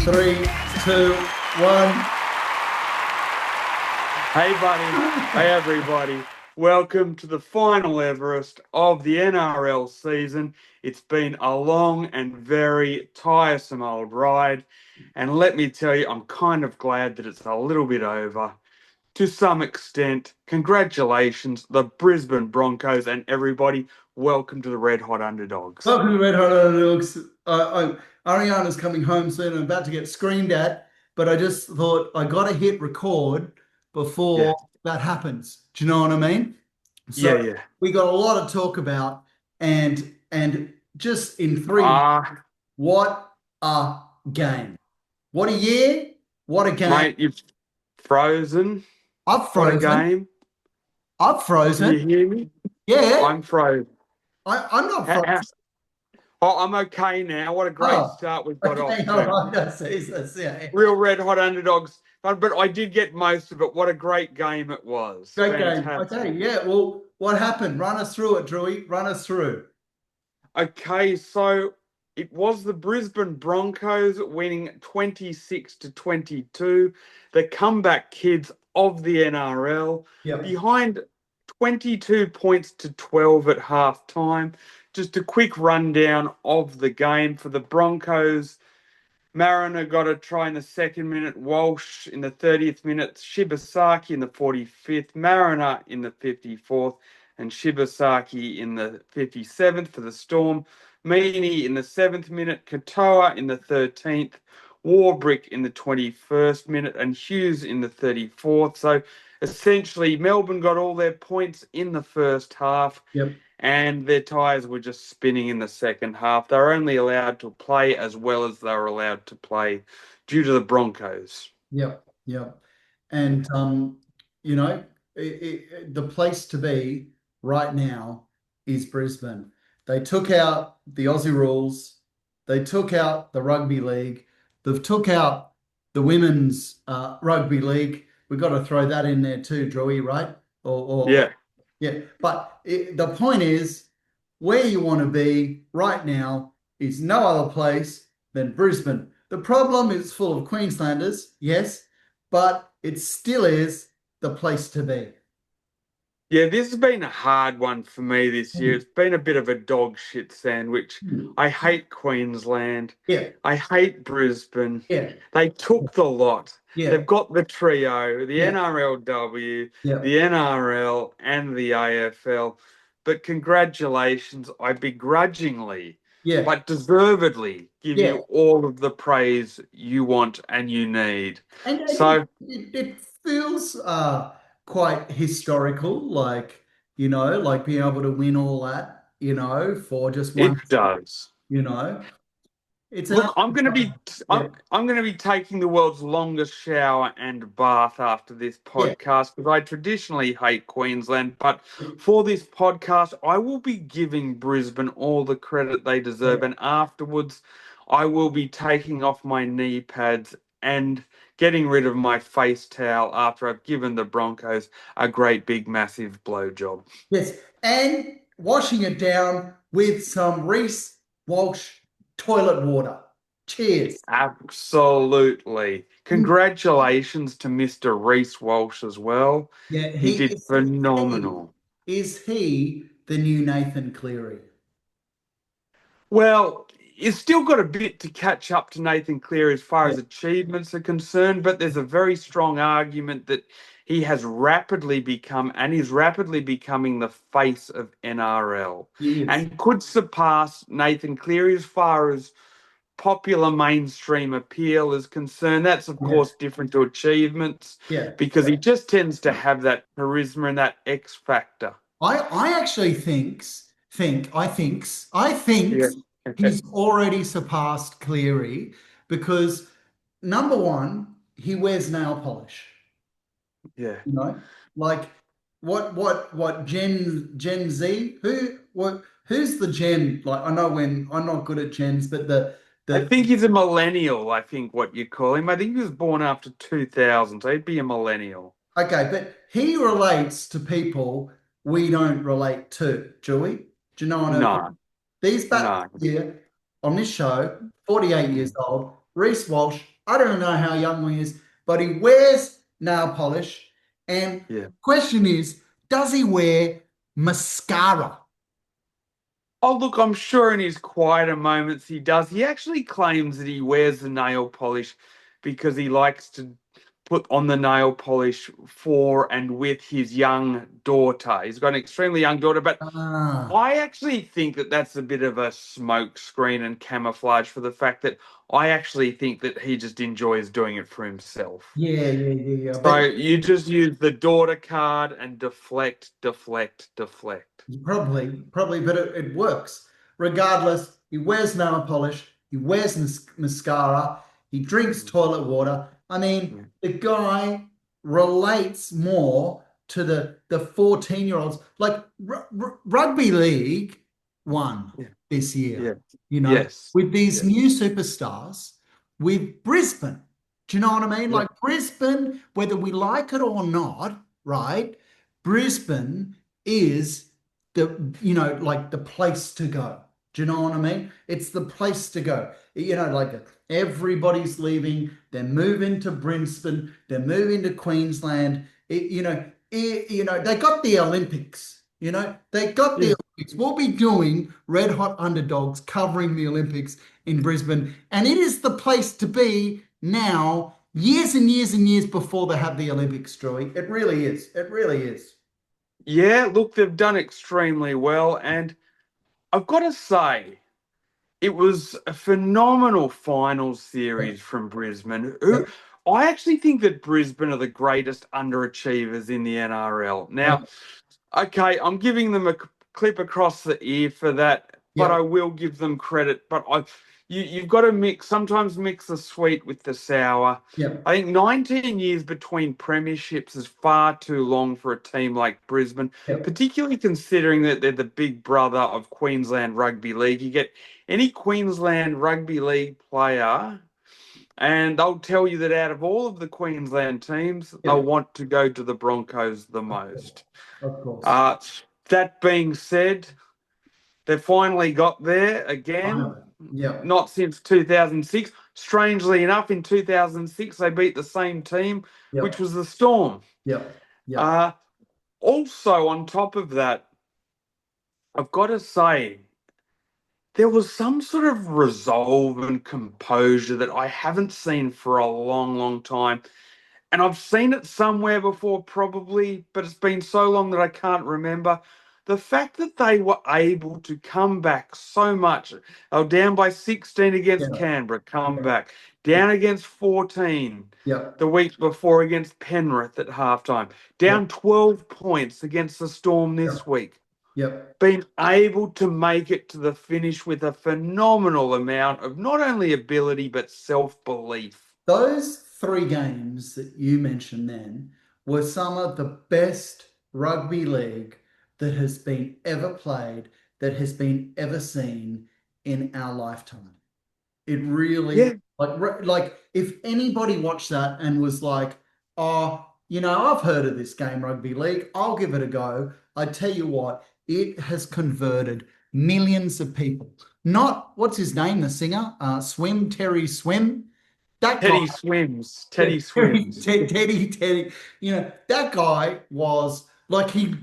3, 2, 1. Hey, buddy. Hey, everybody. Welcome to the final Everest of the NRL season. It's been a long and very tiresome old ride. And let me tell you, I'm kind of glad that it's a little bit over. To some extent, congratulations, the Brisbane Broncos, and everybody, welcome to the Red Hot Underdogs. Welcome to Red Hot Underdogs. Ariana's coming home soon. I'm about to get screamed at, but I just thought I got to hit record before that happens. Do you know what I mean? So Yeah. we got a lot to talk about, and just in three, what a game. What a year. What a game. Mate, you've frozen. I've frozen. What a game. I've frozen. Can you hear me? Yeah. I'm frozen. I'm not frozen. I'm okay now. What a great start we've got off to. All right. Real Red Hot Underdogs. But I did get most of it. What a great game it was. Great Fantastic. game. Okay, yeah. Well, what happened? Run us through it, Drewy. Run us through. Okay, so it was the Brisbane Broncos winning 26-22. The comeback kids of the NRL. Yep. Behind 22 points to 12 at halftime. Just a quick rundown of the game for the Broncos. Mariner got a try in the 2nd minute, Walsh in the 30th minute, Shibasaki in the 45th, Mariner in the 54th, and Shibasaki in the 57th for the Storm. Meaney in the 7th minute, Katoa in the 13th, Warbrick in the 21st minute, and Hughes in the 34th. So essentially, Melbourne got all their points in the first half. Yep. And their tyres were just spinning in the second half. They were only allowed to play as well as they were allowed to play due to the Broncos. Yep. And, the place to be right now is Brisbane. They took out the Aussie rules. They took out the rugby league. They've took out the women's rugby league. We've got to throw that in there too, Drewy, right? Yeah, but the point is, where you want to be right now is no other place than Brisbane. The problem is full of Queenslanders, yes, but it still is the place to be. Yeah, this has been a hard one for me this year. It's been a bit of a dog shit sandwich. I hate Queensland. Yeah. I hate Brisbane. Yeah. They took the lot. Yeah. They've got the trio, the NRLW, the NRL, and the AFL. But congratulations, I begrudgingly, but deservedly give you all of the praise you want and you need. And so it feels quite historical, like being able to win all that, for just one. It does. Look, I'm going to be taking the world's longest shower and bath after this podcast because I traditionally hate Queensland, but for this podcast, I will be giving Brisbane all the credit they deserve, and afterwards, I will be taking off my knee pads and getting rid of my face towel after I've given the Broncos a great big massive blowjob. Yes, and washing it down with some Reece Walsh toilet water. Cheers. Absolutely. Congratulations to Mr. Reece Walsh as well. Yeah, he did phenomenal. Is he the new Nathan Cleary? Well, he's still got a bit to catch up to Nathan Cleary as far as achievements are concerned, but there's a very strong argument that he has rapidly become and is rapidly becoming the face of NRL and could surpass Nathan Cleary as far as popular mainstream appeal is concerned. That's, of course, different to achievements because he just tends to have that charisma and that X factor. I actually think he's already surpassed Cleary because, number one, he wears nail polish. Yeah. Like what Gen Z? Who's the Gen? Like, I know when I'm not good at gens, but I think he's a millennial, I think what you call him. I think he was born after 2000, so he'd be a millennial. Okay, but he relates to people we don't relate to, Drewy. Do you know what I mean? No. These back here on this show, 48 years old, Reece Walsh, I don't know how young he is, but he wears nail polish. And Yeah. question is, does he wear mascara? Oh, look, I'm sure in his quieter moments he does. He actually claims that he wears the nail polish because he likes to put on the nail polish for and with his young daughter. He's got an extremely young daughter, but Ah, I actually think that that's a bit of a smoke screen and camouflage for the fact that I actually think that he just enjoys doing it for himself. yeah. So you just use the daughter card and deflect, deflect, deflect. Probably, but it works. Regardless, he wears nail polish, he wears mascara, he drinks Mm, toilet water. I mean, yeah, the guy relates more to the 14-year-olds. Like rugby league won yeah, this year, yeah. you know, Yes. with these Yeah. new superstars, with Brisbane. Do you know what I mean? Yeah. Like Brisbane, whether we like it or not, right? Brisbane is like the place to go. Do you know what I mean? It's the place to go. Like everybody's leaving. They're moving to Brisbane. They're moving to Queensland. They got the Olympics. They got the Yeah. Olympics. We'll be doing Red Hot Underdogs covering the Olympics in Brisbane, and it is the place to be now. Years and years and years before they have the Olympics, Drewy. It really is. It really is. Yeah, look, they've done extremely well. And I've got to say, it was a phenomenal final Yep. series from Brisbane. Yep. I actually think that Brisbane are the greatest underachievers in the NRL. Now, Yep. okay, I'm giving them a clip across the ear for that, but I Yep. will give them credit. But you've got to sometimes mix the sweet with the sour. Yep. I think 19 years between premierships is far too long for a team like Brisbane, Yep. particularly considering that they're the big brother of Queensland Rugby League. You get any Queensland Rugby League player, and they'll tell you that out of all of the Queensland teams, they'll Yep. want to go to the Broncos the most. Of course. Uh, that being said, they finally got there again, Finally. Yep. not since 2006. Strangely enough, in 2006, they beat the same team, which Yep. was the Storm. Yep. Yep. Uh, Also, on top of that, I've got to say, there was some sort of resolve and composure that I haven't seen for a long, long time. And I've seen it somewhere before, probably, but it's been so long that I can't remember. The fact that they were able to come back so much, they were down by 16 against Yep. Canberra, come Yep. back, down against 14 Yep. the week before against Penrith at halftime, Yep. down 12 points against the Storm this Yep. week, Yep. been able to make it to the finish with a phenomenal amount of not only ability but self belief. Those three games that you mentioned then were some of the best rugby league that has been ever played, that has been ever seen in our lifetime. It really Yeah, like if anybody watched that and was like, "Oh, I've heard of this game, rugby league. I'll give it a go." I tell you what, it has converted millions of people. Not what's his name, the singer, Terry Swim. That guy, Teddy swims. yeah, Teddy swims. Teddy. That guy was like he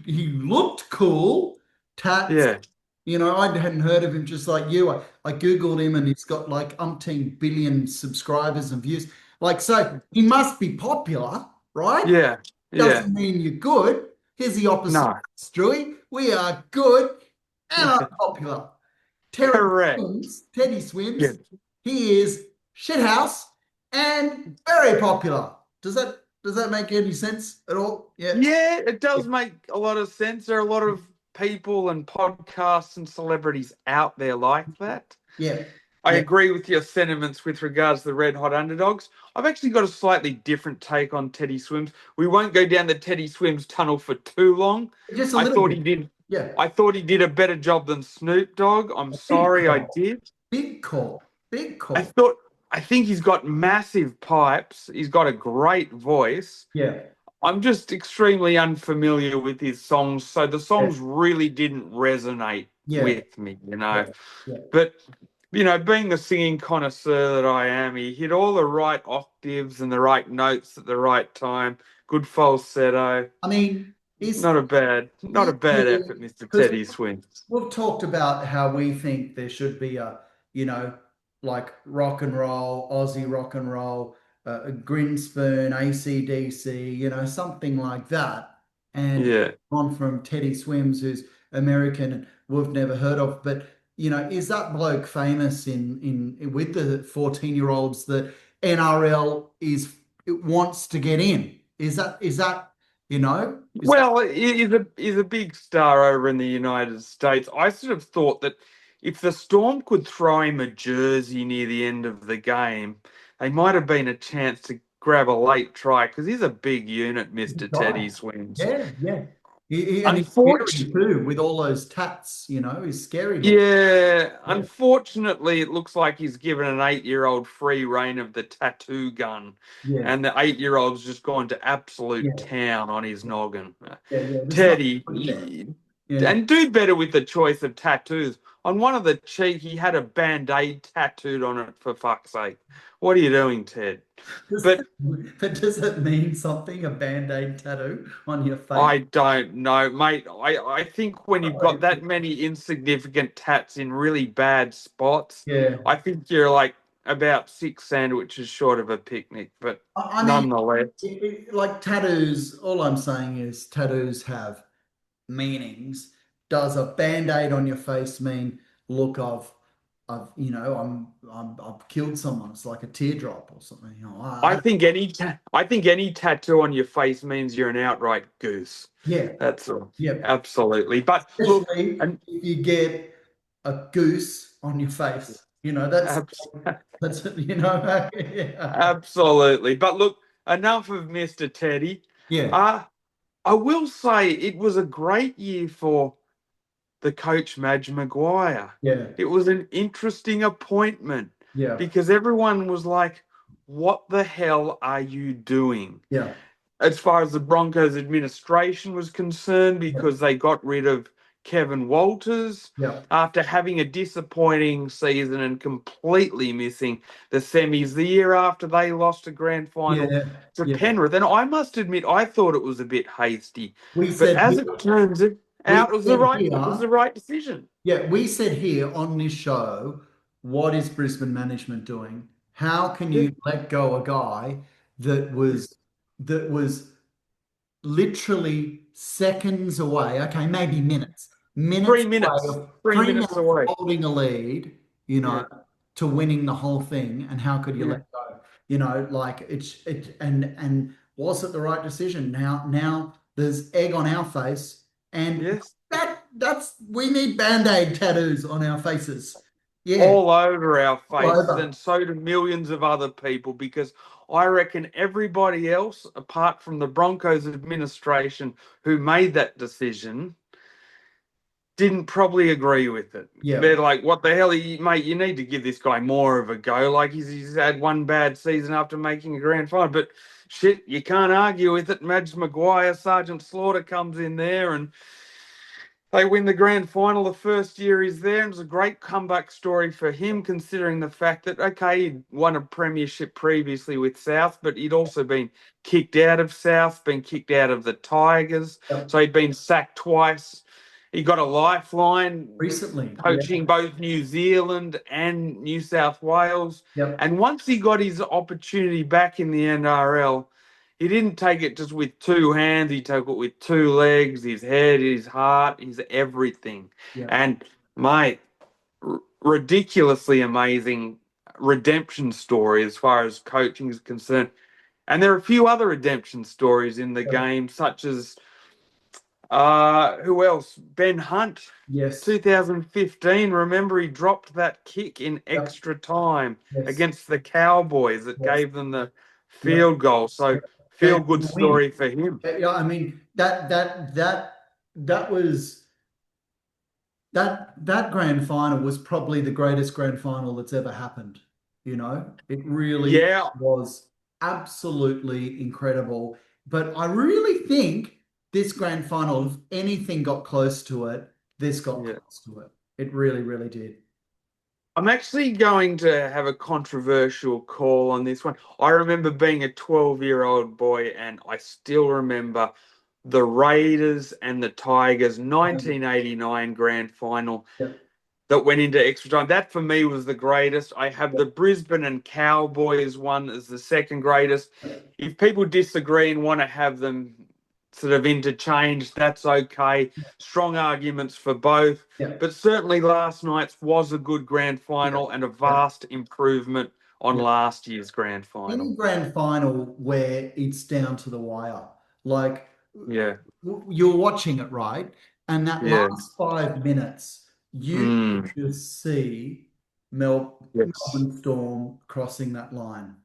looked cool, tats. Yeah. I hadn't heard of him just like you. I Googled him and he's got like umpteen billion subscribers and views. Like, so he must be popular, right? Yeah. Yeah. Doesn't mean you're good. Here's the opposite, No. Stewie. We are good and unpopular. Correct. Teddy Yeah. Swims, he is shithouse and very popular. Does that make any sense at all? Yeah. Yeah, it does make a lot of sense. There are a lot of people and podcasts and celebrities out there like that. Yeah. I Yeah. agree with your sentiments with regards to the Red Hot Underdogs. I've actually got a slightly different take on Teddy Swims. We won't go down the Teddy Swims tunnel for too long. Just a I little thought bit. he did. Yeah. I thought he did a better job than Snoop Dogg. I'm Big sorry, I call. did. Big call. Big I call. thought. I think he's got massive pipes. He's got a great voice. Yeah. I'm just extremely unfamiliar with his songs, so the Yeah. songs really didn't resonate Yeah. with me, Yeah. Yeah. But being the singing connoisseur that I am, he hit all the right octaves and the right notes at the right time. Good falsetto. I mean, is Not a bad effort, Mr. because Teddy Swims. we've talked about how we think there should be a, you know, like rock and roll, Aussie rock and roll, a Grinspoon, AC/DC, something like that. And Yeah. on from Teddy Swims, who's American and we've never heard of. But, is that bloke famous in with the 14-year-olds that NRL it wants to get in? Is that, is that Well, he's a big star over in the United States. I sort of thought that if the Storm could throw him a jersey near the end of the game, they might have been a chance to grab a late try because he's a big unit, the Mr. guy? Teddy Swims. Yeah, yeah. And he's scary Unfortunately, too with all those tats, he's scary looking. yeah, Yeah, unfortunately, it looks like he's given an 8-year-old free reign of the tattoo gun, yeah, and the 8-year-old's just gone to absolute yeah, town on his noggin. yeah, yeah. There's not Teddy, good there. Yeah. and do better with the choice of tattoos. On one of the cheek, he had a band-aid tattooed on it, for fuck's sake. What are you doing, Ted? Does But does it mean something, a band-aid tattoo on your face? I don't know, mate. I think when you've got that many insignificant tats in really bad spots, Yeah. I think you're like about 6 sandwiches short of a picnic. But I mean, nonetheless, like tattoos, all I'm saying is tattoos have meanings. Does a band-aid on your face mean, look, I've killed someone? It's like a teardrop or something. I think any tattoo on your face means you're an outright goose. Yeah, That's all. yeah. Absolutely. But look, Especially and if you get a goose on your face. That's abs- that's yeah. absolutely. But look, enough of Mr. Teddy. Yeah, Uh, I will say it was a great year for the coach Madge Maguire. yeah, It was an interesting appointment yeah, because everyone was like, what the hell are you doing? yeah, As far as the Broncos administration was concerned, yeah, because they got rid of Kevin Walters yeah, after having a disappointing season and completely missing the semis the year after they lost a grand final yeah, to yeah. Penrith. And I must admit, I thought it was a bit hasty. We But said as here, it turns we out, said it was here, the right decision. yeah, we said here on this show, what is Brisbane management doing? How can Yeah. you let go a guy that was literally seconds away, okay, maybe minutes Three away minutes. of 3 minutes 3 minutes away. holding a lead, Yeah. to winning the whole thing. And how could you Yeah. let go? Like and was it the right decision? Now there's egg on our face, and Yes. that's we need band-aid tattoos on our faces. Yeah, All over our all faces, over. and so do millions of other people, because I reckon everybody else, apart from the Broncos administration who made that decision, didn't probably agree with it. Yeah, They're like, what the hell, mate? You need to give this guy more of a go. Like he's had one bad season after making a grand final, but shit, you can't argue with it. Madge Maguire, Sergeant Slaughter comes in there and they win the grand final the first year he's there. And it's a great comeback story for him, considering the fact that, okay, he'd won a premiership previously with South, but he'd also been kicked out of South, been kicked out of the Tigers. yeah. So he'd been sacked twice. He got a lifeline Recently, yeah, coaching both New Zealand and New South Wales. yep, And once he got his opportunity back in the NRL, he didn't take it just with two hands. He took it with two legs, his head, his heart, his everything. yeah. And mate, ridiculously amazing redemption story as far as coaching is concerned. And there are a few other redemption stories in the Yep. game, such as who else? Ben Hunt, Yes. 2015. Remember, he dropped that kick in Yep. extra time Yes. against the Cowboys that Yes. gave them the Yep. field goal. So, Yep. feel Gave good them a win. story for him. Yeah, I mean that was that grand final was probably the greatest grand final that's ever happened. It really Yeah, was absolutely incredible. But I really think this grand final, if anything got close to it, this got yeah. close to it. It really, really did. I'm actually going to have a controversial call on this one. I remember being a 12-year-old boy, and I still remember the Raiders and the Tigers 1989 grand final Yeah, that went into extra time. That for me was the greatest. I have the Brisbane and Cowboys one as the second greatest. If people disagree and want to have them sort of interchanged, that's okay. Strong arguments for both. yeah, But certainly last night's was a good grand yeah, final and a yeah, vast improvement on yeah. last year's grand final. Any grand final where it's down to the wire, like Yeah, you're watching it, right? And that yeah. last 5 minutes, you Mm, could just see yes. Melbourne Storm crossing that line.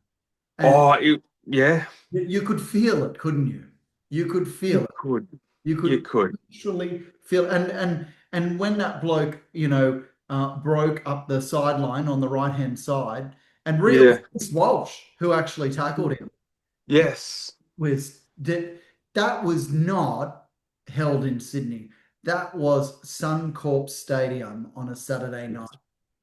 And Oh, yeah, you could feel it, couldn't you? You could feel you it. could. You You could could. literally feel, and when that bloke, broke up the sideline on the right hand side, and real Yeah. Reece Walsh, who actually tackled him, Yes. that was not held in Sydney. That was Suncorp Stadium on a Saturday night.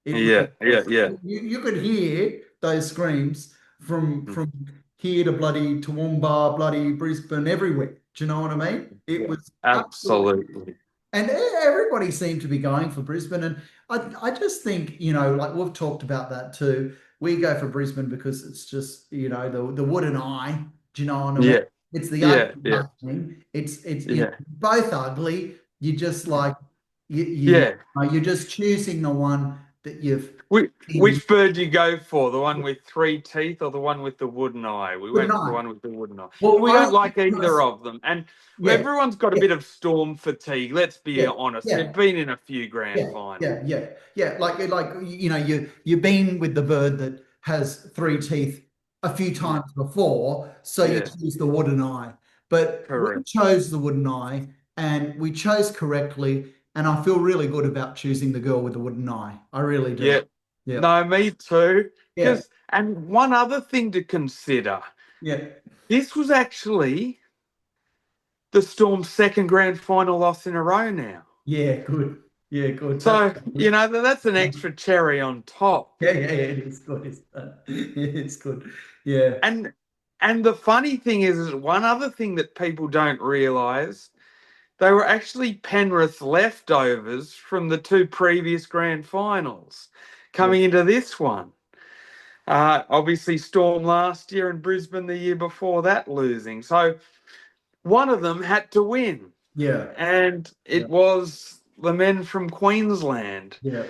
It Yeah, yeah, was yeah. you could hear those screams from here to bloody Toowoomba, bloody Brisbane, everywhere. Do you know what I mean? It Yeah, was absolutely, absolutely. and everybody seemed to be going for Brisbane. And I just think, like we've talked about that too. We go for Brisbane because it's just, the wooden eye. Do you know what I mean? Yeah, It's the yeah, ugly yeah, duckling. It's yeah, both ugly. You just like yeah. you're just choosing the one that you've seen Which bird do you go for? The one with three teeth or the one with the wooden eye? We good went with the night. one with the wooden eye. Well, We don't only like either because of them. And yeah, everyone's got a yeah, bit of storm fatigue. Let's be yeah, honest. They've yeah. been in a few grand Yeah, finals. yeah, yeah, yeah. Like you've been with the bird that has three teeth a few Yeah, times before, so you yeah, choose the wooden eye. But we correct. chose the wooden eye, and we chose correctly. And I feel really good about choosing the girl with the wooden eye. I really do. Yeah. Yeah, No, me too. yeah, And one other thing to consider, yeah, this was actually the Storm's second grand final loss in a row now. yeah. Good. Yeah, good. That's So, good. that's an extra cherry on top. Yeah, yeah, yeah. It is good. It's good. Yeah, And the funny thing is one other thing that people don't realise, they were actually Penrith leftovers from the two previous grand finals yeah, coming into this one. Obviously, Storm last year and Brisbane the year before that losing. So one of them had to win. yeah, And yeah, it was the men from Queensland. yeah,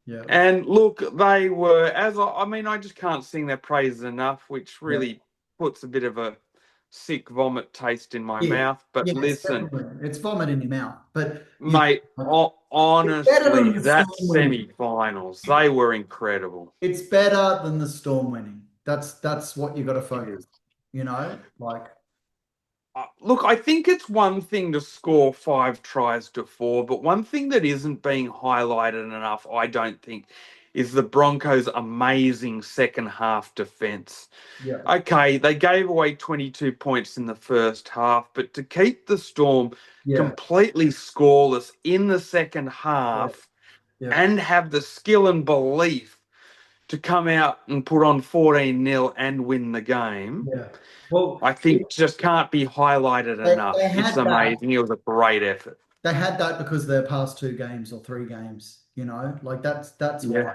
yeah, And look, they were, I mean, I just can't sing their praises enough, which yeah. really puts a bit of a sick vomit taste in my Yeah, mouth. But yes, listen, definitely. It's vomit in your mouth, but mate, it's better honestly, than the that storm winning. semi-finals, they were incredible. It's better than the storm winning. That's what you got to It focus. is. Like Look, I think it's one thing to score 5 tries to 4, but one thing that isn't being highlighted enough, I don't think, is the Broncos' amazing second half defense. yeah, Okay, they gave away 22 points in the first half, but to keep the Storm yeah, completely scoreless in the second yeah, half yeah, and have the skill and belief to come out and put on 14-0 and win the game, yeah. Well, I think just can't be highlighted they enough. It's had that. amazing. It was a great effort. They had that because of their past two games or three games. Like that's why.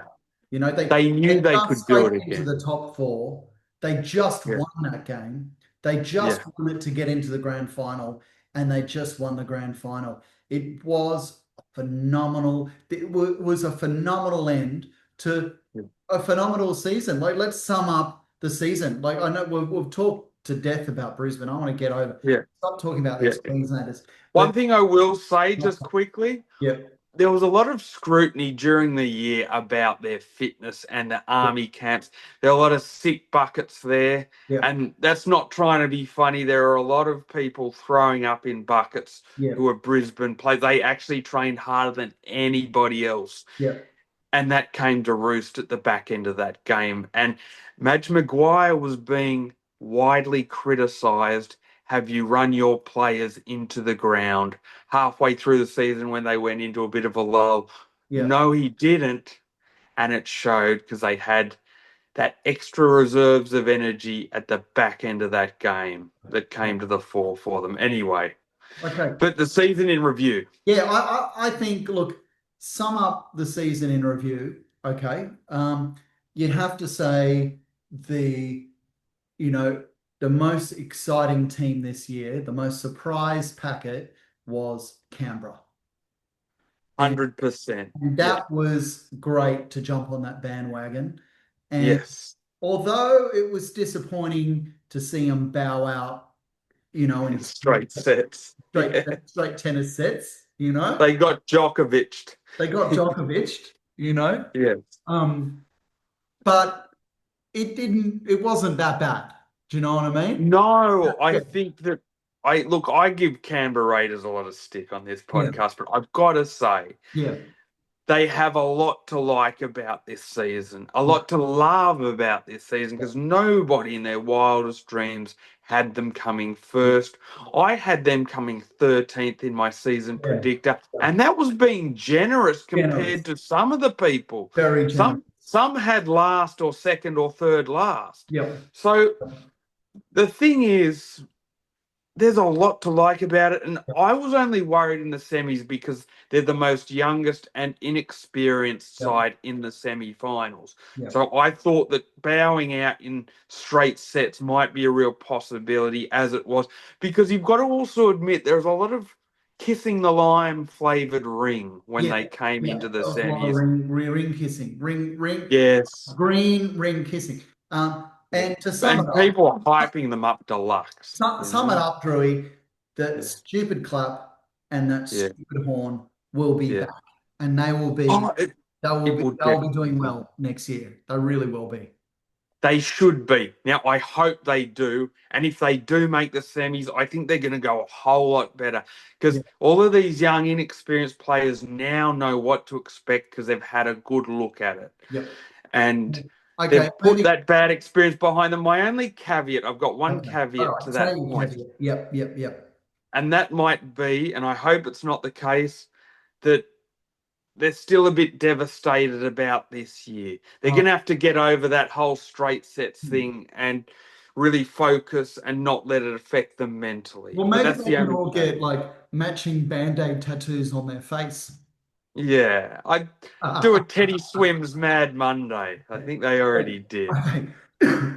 Yeah. They They knew they just could do it scraped into again. the top four. They just Yeah. won that game. They just Yeah. won it to get into the grand final, and they just won the grand final. It was phenomenal. Was a phenomenal end to Yeah. a phenomenal season. Like, let's sum up the season. Like, I know we've talked to death about Brisbane. I want to get over. Yeah. Stop talking about Yeah. these Queenslanders. One But thing I will say just quickly, yeah, there was a lot of scrutiny during the year about their fitness and the yeah, army camps. There are a lot of sick buckets there, yeah, and that's not trying to be funny. There are a lot of people throwing up in buckets yeah, who are Brisbane players. They actually trained harder than anybody else, yeah, and that came to roost at the back end of that game. And Madge Maguire was being widely criticised. Have you run your players into the ground halfway through the season when they went into a bit of a lull? yeah, No, he didn't. and it showed because they had that extra reserves of energy at the back end of that game that came to the fore for them. Anyway, Okay. but the season in review. Yeah, I think, look, sum up the season in review. Okay. You'd have to say the, you know, the most exciting team this year, the most surprise packet was Canberra. And 100%. And Yeah. that was great to jump on that bandwagon. And Yes. although it was disappointing to see them bow out, in Straight sets. Yeah. straight tennis sets, They got Djokovic. they got Djokovic. Yes. But it wasn't that bad. Do you know what I mean? No, I Yeah, think that I give Canberra Raiders a lot of stick on this yeah, podcast, but I've got to say yeah, they have a lot to like about this season, a yeah, lot to love about this season, because nobody in their wildest dreams had them coming first. I had them coming 13th in my season yeah. predictor, and that was being generous compared Generous, to some of the people. very generous. Some had last or second or third last. Yep. So the thing is, there's a lot to like about it, and I was only worried in the semis because they're the most youngest and inexperienced Yep. side in the semi-finals. Yep. So I thought that bowing out in straight sets might be a real possibility, as it was, because you've got to also admit there's a lot of kissing the lime flavored ring when Yeah, they came yeah. into the That was a lot of semis. ring kissing, Yes, green ring kissing. And to sum it and up, people are hyping them up deluxe. sum it up, Drewy, that Yeah, stupid clap and that yeah, stupid horn will be yeah. back, and they will be Oh, it will they'll be doing definitely. well next year. They really will be. They should be. Now, I hope they do. And if they do make the semis, I think they're going to go a whole lot better Yeah, because all of these young, inexperienced players now know what to expect because they've had a good look at it. yep. And Okay, they've put that bad experience behind them. My only caveat, I've got one okay. All caveat to right, say that your point, caveat. Yep. and that might be, and I hope it's not the case, that they're still a bit devastated about this year. They're Oh, going to have to get over that whole straight sets thing and really focus and not let it affect them mentally. well, But maybe that's they the can only all get caveat. like matching Band-Aid tattoos on their face. Yeah, I do a Teddy Swims Mad Monday. I think they already did. Okay.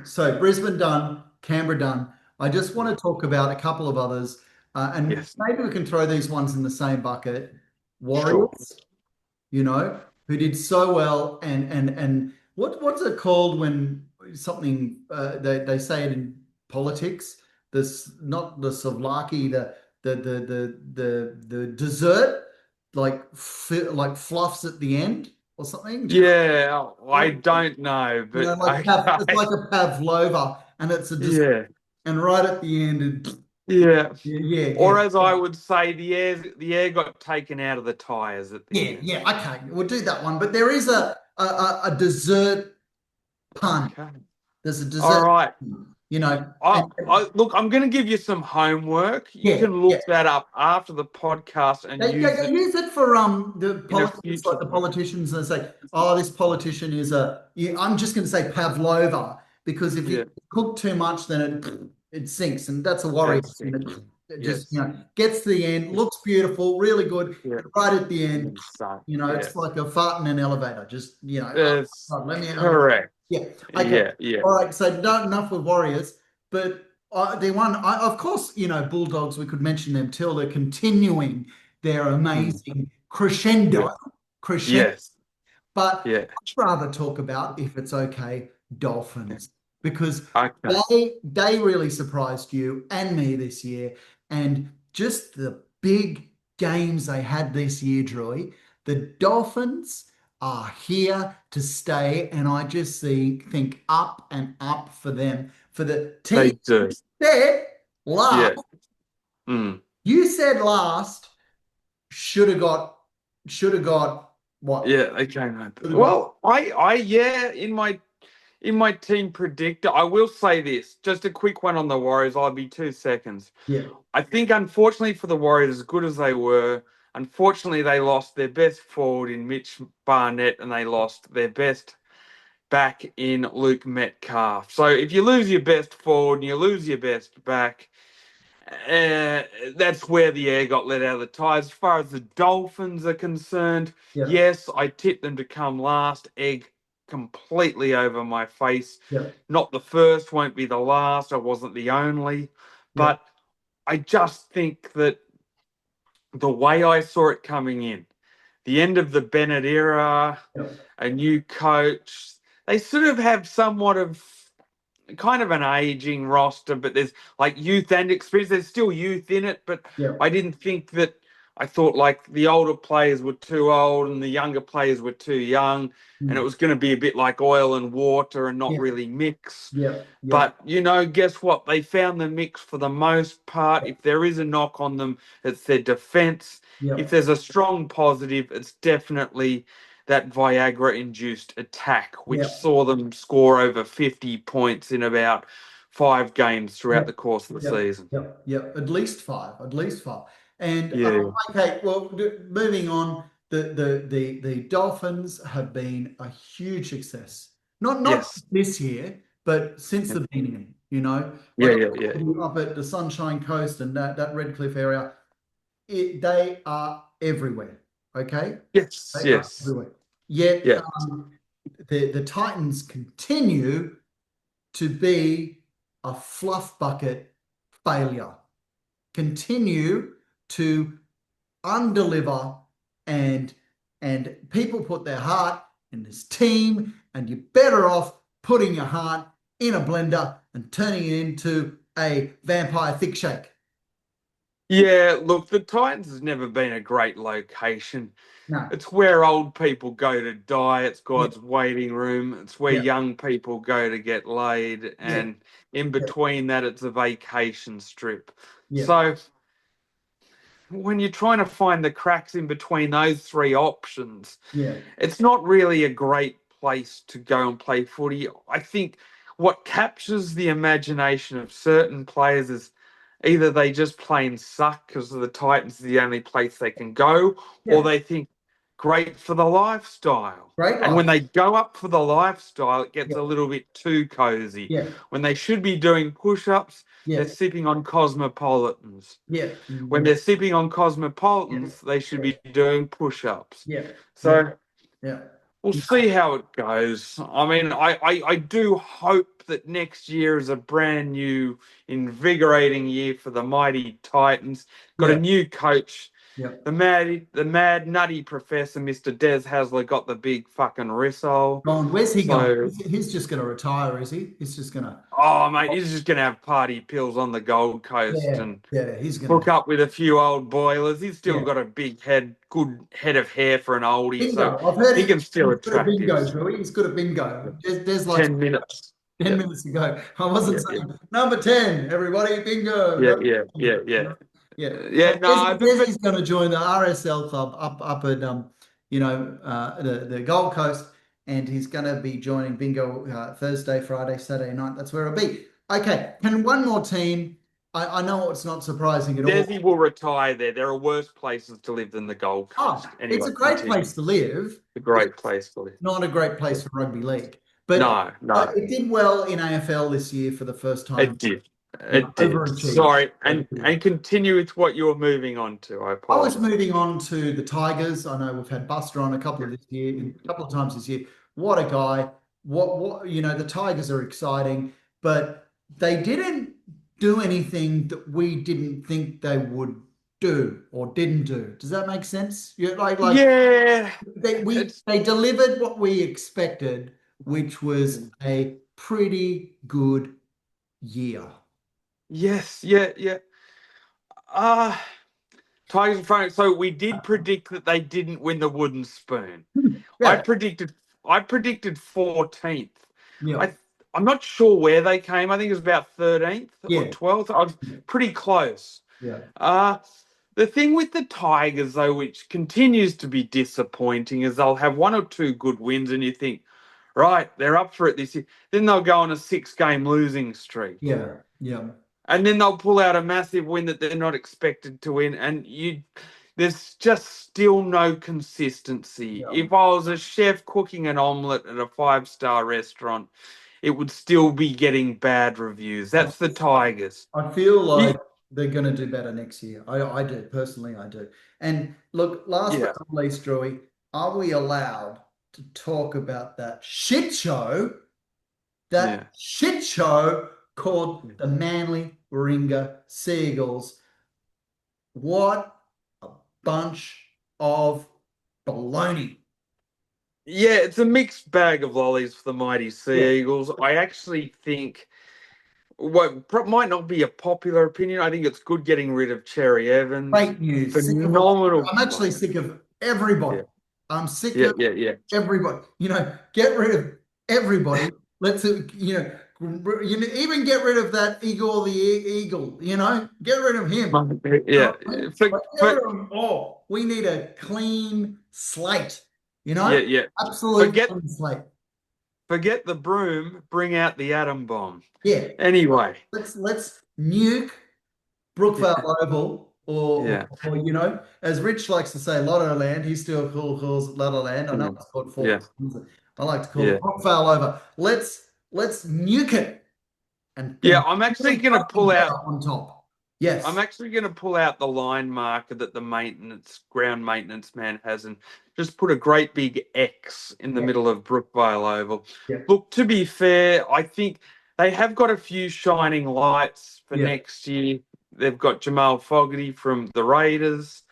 So Brisbane done, Canberra done. I just want to talk about a couple of others, and Yes, maybe we can throw these ones in the same bucket. sure. Warriors, who did so well, and what's it called when something they say it in politics? This not the souvlaki, the dessert like fluffs at the end or something. Do you know? Yeah, I don't know, but It's okay. like a pavlova, and it's a dessert, Yeah, and right at the end, yeah. yeah, Or as I would say, the air got taken out of the tires at the end. yeah. Okay, we'll do that one. But there is a dessert pun. Okay. There's a All dessert, right. and Look, I'm going to give you some homework. You yeah, can yeah. look that up after the podcast and use They it use it for the in a politics, future like the podcast. politicians, and they say, "Oh, this politician is a." I'm just going to say pavlova because if Yeah, you cook too much, then it sinks, and that's a worry. that's And it. it just Yes. gets to the end, Yeah. looks beautiful, really good. Yeah. Right at the end, So, yeah. it's like a fart in an elevator. Just oh, That's God, let me. correct. Yeah. Okay. Yeah. Yeah. All right. So enough with Warriors, but the one, of course, Bulldogs. We could mention them till they're continuing their Mm. amazing Yeah. crescendo. Yes. But Yeah. I'd rather talk about, if it's okay, Dolphins, because Okay. they really surprised you and me this year, and just the big games they had this year, Drew. The Dolphins are here to stay, and I just think up and up for them. For the They team do. said last, Yeah. Mm. you said last should have got what? Yeah. They came out. Should have got Well, yeah, in my team predictor, I will say this. Just a quick one on the Warriors. I'll be 2 seconds. yeah. I think, unfortunately for the Warriors, as good as they were, Unfortunately, they lost their best forward in Mitch Barnett, and they lost their best back in Luke Metcalf. So if you lose your best forward and you lose your best back, that's where the air got let out of the tires. As far as the Dolphins are concerned, Yeah. yes, I tipped them to come last. Egg completely over my face. Yeah. Not the first, won't be the last. I wasn't the only. But I just think that the way I saw it coming in, the end of the Bennett era, a new coach, they sort of have somewhat of kind of an aging roster, but there's like youth and experience. There's still youth in it, but I didn't think that. I thought like the older players were too old and the younger players were too young, and it was going to be a bit like oil and water and not really mix. But guess what? They found the mix for the most part. If there is a knock on them, it's their defense. If there's a strong positive, it's definitely that Viagra-induced attack, which saw them score over 50 points in about 5 games throughout the course of the season. At least five. And Yeah. well, moving on, the Dolphins have been a huge success. Not Yes. this year, but since the beginning. Up at the Sunshine Coast and that Redcliffe area, they are everywhere. Okay. Yes. They are everywhere. Yet Yeah. the Titans continue to be a fluff bucket failure. Continue to undeliver, and people put their heart in this team, and you're better off putting your heart in a blender and turning it into a vampire thick shake. Yeah, look, the Titans has never been a great location. No. It's where old people go to die. It's God's waiting room. It's where young people go to get laid. And in between that, it's a vacation strip. So when you're trying to find the cracks in between those 3 options, it's not really a great place to go and play footy. I think what captures the imagination of certain players is either they just plain suck because the Titans are the only place they can go, or they think great for the lifestyle. And when they go up for the lifestyle, it gets a little bit too cozy. When they should be doing push-ups, they're sipping on Cosmopolitans. When they're sipping on Cosmopolitans, they should be doing push-ups. So we'll see how it goes. I mean, I do hope that next year is a brand new, invigorating year for the mighty Titans. Got a new coach. The mad, nutty professor, Mr. Des Hasler, got the big fucking risol. Where's he going? He's just going to retire, is he? He's just going to... Oh, mate, he's just going to have party pills on the Gold Coast and he's going hook up with a few old boilers. He's still got a big head, good head of hair for an oldie. Bingo. So I've heard he can still attract bingo, He's good at bingo. There's like 10 minutes. 10 minutes to go. I wasn't saying number 10, everybody, bingo. Yeah. No, he's going to join the RSL club up at the Gold Coast, and he's going to be joining bingo Thursday, Friday, Saturday night. That's where it'll be. Okay, can one more team? I know it's not surprising at all. Desi will retire there. There are worse places to live than the Gold Coast. Anyway, it's a great place to live. A great place to live. Not a great place for rugby league. But no. It did well in AFL this year for the first time. It did. Sorry, and continue with what you were moving on to. I apologize. I was moving on to the Tigers. I know we've had Buster on a couple of times this year. What a guy. What the Tigers are exciting, but they didn't do anything that we didn't think they would do or didn't do. Does that make sense? They delivered what we expected, which was a pretty good year. Yes, Tigers in front. So we did predict that they didn't win the wooden spoon. I predicted 14th. I'm not sure where they came. I think it was about 13th or 12th. I was pretty close. The thing with the Tigers, though, which continues to be disappointing, is they'll have 1 or 2 good wins, and you think, right, they're up for it this year. Then they'll go on a 6-game losing streak. Yeah. And then they'll pull out a massive win that they're not expected to win. And there's just still no consistency. Yeah. If I was a chef cooking an omelette at a five-star restaurant, it would still be getting bad reviews. I, That's the Tigers. I feel You- like they're going to do better next year. I do. Personally, I do. And look, last but yeah, not least, Drewy, are we allowed to talk about that shit show? yeah. That shit show called the Manly Warringah Seagulls. What a bunch of baloney. Yeah, it's a mixed bag of lollies for the mighty Yeah. Sea Eagles. I actually think what might not be a popular opinion. I think it's good getting rid of Cherry Evans. Fake news. Sick of, Phenomenal. I'm actually sick of everybody. Yeah, I'm sick yeah, of yeah, yeah. everybody. Get rid of everybody. Let's, even get rid of that Eagle the Eagle. Get rid of him. Yeah. Like, get rid of him all. We need a clean slate. Yeah, yeah. Absolute Forget clean slate. forget the broom, bring out the atom bomb. Yeah. Anyway. Let's nuke Brookvale Oval, Yeah. or as Rich likes to say, Lotto Land. He still calls it Lotto Land. I know it's called Four. Yeah. I like to call Yeah. it Brookvale Over. Let's nuke it and Yeah, I'm actually going to pull out. on top. Yes, I'm actually going to pull out the line marker that the ground maintenance man has and just put a great big X in the middle of Brookvale Oval. Yeah. Look, to be fair, I think they have got a few shining lights for Yeah. next year. They've got Jamal Fogarty from the Raiders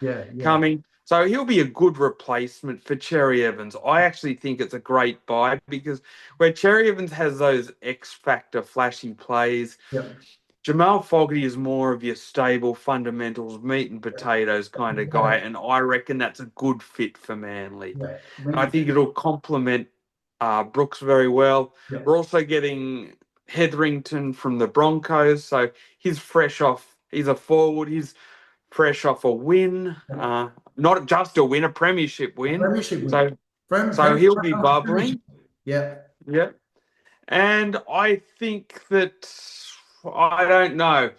coming. So he'll be a good replacement for Cherry Evans. I actually think it's a great buy because where Cherry Evans has those X factor flashy plays, Yeah. Jamal Fogarty is more of your stable fundamentals, meat and potatoes kind of guy, and I reckon that's a good fit for Manly. Yeah. And I think it'll complement Brooks very well. Yeah. We're also getting Hetherington from the Broncos, so he's a forward, he's fresh off a win, not just a win, a premiership win. Premiership win. So he'll be bubbling. Yeah. Yeah. And I think that, I don't know,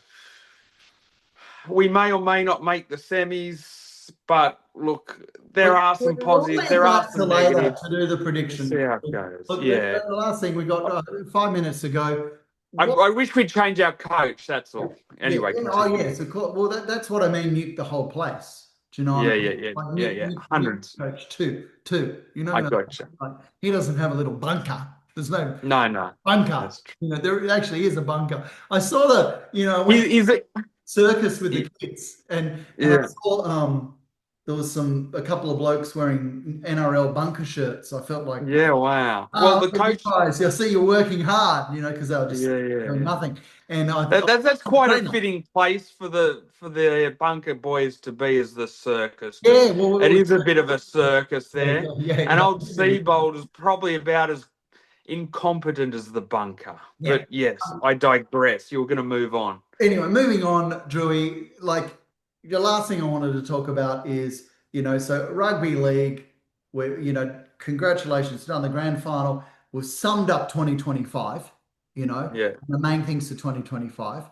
we may or may not make the semis, but look, there are some positives, there are some negatives. To do the prediction. See how it goes. Look, Yeah. the last thing we got 5 minutes ago. I wish we'd change our coach, that's all. Anyway. Yes, of course. Well, that's what I mean, nuke the whole place. Do you know what I mean? Yeah. Like, Yeah. Hundreds. Coach two. I gotcha. Like, he doesn't have a little bunker. There's no No. bunker. That's true. There actually is a bunker. I saw Is it? circus with the kids, and Yeah. I saw there was a couple of blokes wearing NRL bunker shirts. I felt like, Yeah, wow. Well, the coach. guys, I see you're working hard, because they were just Yeah. doing nothing. And I thought, That's quite a fitting place for the bunker boys to be, as the circus. yeah, well, It is a bit of a circus there. Yeah, And old Seabold is probably about as incompetent as the bunker. Yeah. But yes, I digress. You're going to move on. Anyway, moving on, Drewy, like the last thing I wanted to talk about is, so rugby league, where, congratulations done the grand final. We've summed up 2025, Yeah. the main things for 2025,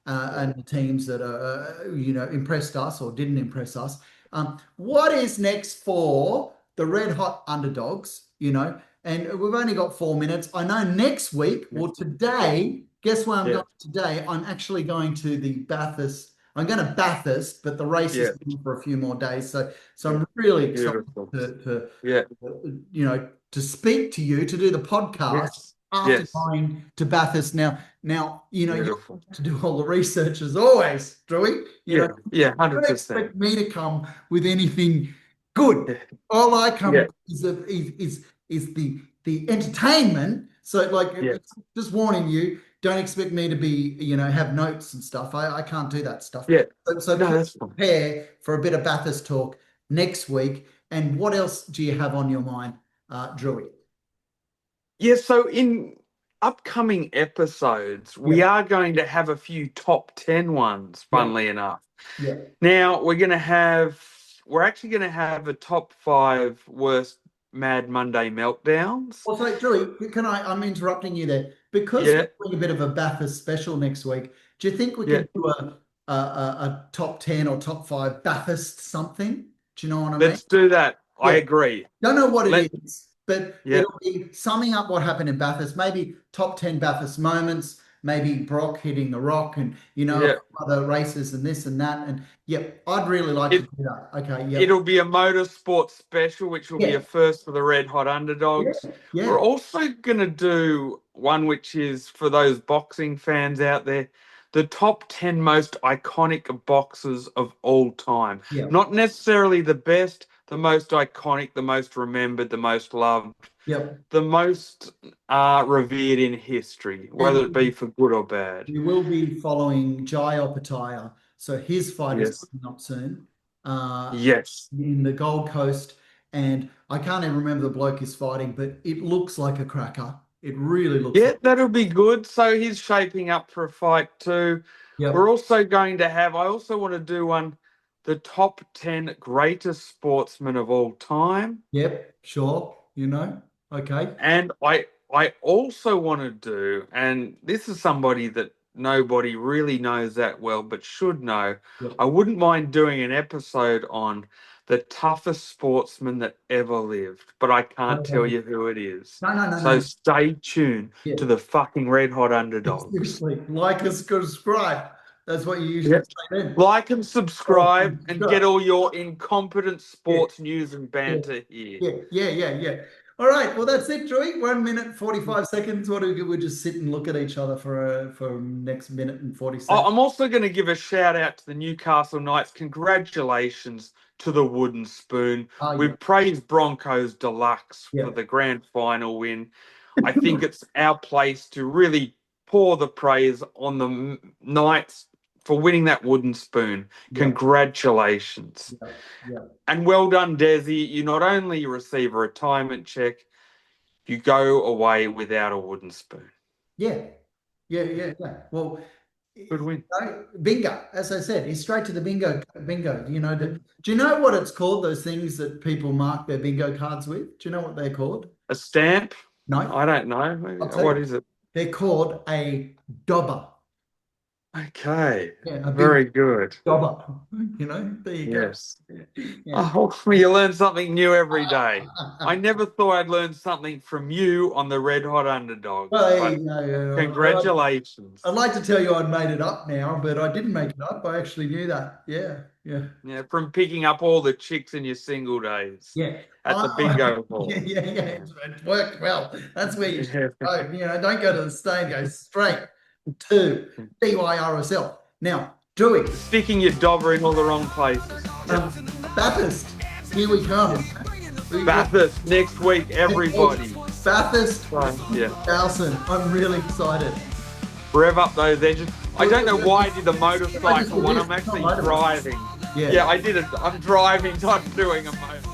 and the teams that are, impressed us or didn't impress us. What is next for the Red Hot Underdogs, and we've only got 4 minutes. I know next week or today, guess where I'm going today? I'm actually going to the Bathurst. I'm going to Bathurst, but the race is going for a few more days. So I'm really excited to speak to you, to do the podcast after going to Bathurst. Now, you have to do all the research as always, Drewy. 100%. Don't expect me to come with anything good. All I come with is the entertainment. So just warning you, don't expect me to be, have notes and stuff. I can't do that stuff. Yeah. So prepare for a bit of Bathurst talk next week. And what else do you have on your mind, Drewy? Yeah, so in upcoming episodes, we are going to have a few top 10 ones, funnily enough. Yeah. Now, we're actually going to have a top 5 worst Mad Monday meltdowns. Well, so, Drewy, I'm interrupting you there. Because we're doing a bit of a Bathurst special next week, do you think we can do a top 10 or top 5 Bathurst something. Do you know what I mean? Let's do that. I Yeah. agree. Don't know what it is, but Yeah. it'll be summing up what happened in Bathurst. Maybe top 10 Bathurst moments. Maybe Brock hitting the rock, and Yeah. other races and this and that. And yep, I'd really like to do that. Okay, yep. It'll be a motorsport special, which will be Yeah. a first for the Red Hot Underdogs. Yeah. We're also going to do one which is for those boxing fans out there, the top 10 most iconic boxers of all time. Yeah. Not necessarily the best, the most iconic, the most remembered, the most loved, Yep. the most revered in history, whether it be for good or bad. We will be following Jai Opataya. So his fight is coming up soon. Yes. In the Gold Coast. And I can't even remember the bloke he's fighting, but it looks like a cracker. It really looks like. That'll be good. So he's shaping up for a fight too. Yep. We're also going to have, I also want to do the top 10 greatest sportsmen of all time. Yep, sure. Okay. And I also want to do, and this is somebody that nobody really knows that well, but should know. Yep. I wouldn't mind doing an episode on the toughest sportsman that ever lived, but I can't tell you who it is. No. Stay tuned to the fucking Red Hot Underdogs. Seriously, like and subscribe. That's what you usually say then. Like and subscribe and get all your incompetent sports news and banter here. Yeah. All right, well that's it, Drewy. 1 minute 45 seconds. What do we do? We'll just sit and look at each other for next minute and 40 seconds. I'm also going to give a shout out to the Newcastle Knights. Congratulations to the wooden spoon. We praised Broncos Deluxe for the grand final win. I think it's our place to really pour the praise on the Knights for winning that wooden spoon. Congratulations. And well done, Desi. You not only receive a retirement check, you go away without a wooden spoon. Yeah. Well, good win. Bingo. As I said, he's straight to the bingo. Do you know what it's called, those things that people mark their bingo cards with? Do you know what they're called? A stamp? No. I don't know. What is it? They're called a dobber. Okay. Very good. Dobber. There you go. Yes. Oh, you learn something new every day. I never thought I'd learn something from you on the Red Hot Underdogs. Well, congratulations. I'd like to tell you I'd made it up now, but I didn't make it up. I actually knew that. Yeah. Yeah, from picking up all the chicks in your single days. Yeah. At the bingo hall. Yeah. It worked well. That's where you should go. Don't go to the stage, go straight to DYRSL. Now, Drewy. Sticking your dobber in all the wrong places. Bathurst. Here we come. Bathurst next week, everybody. Bathurst. 1000. I'm really excited. Rev up those engines. I don't know why I did the motorcycle one. I'm actually driving. Yeah, I did it. I'm driving, not doing a motorcycle.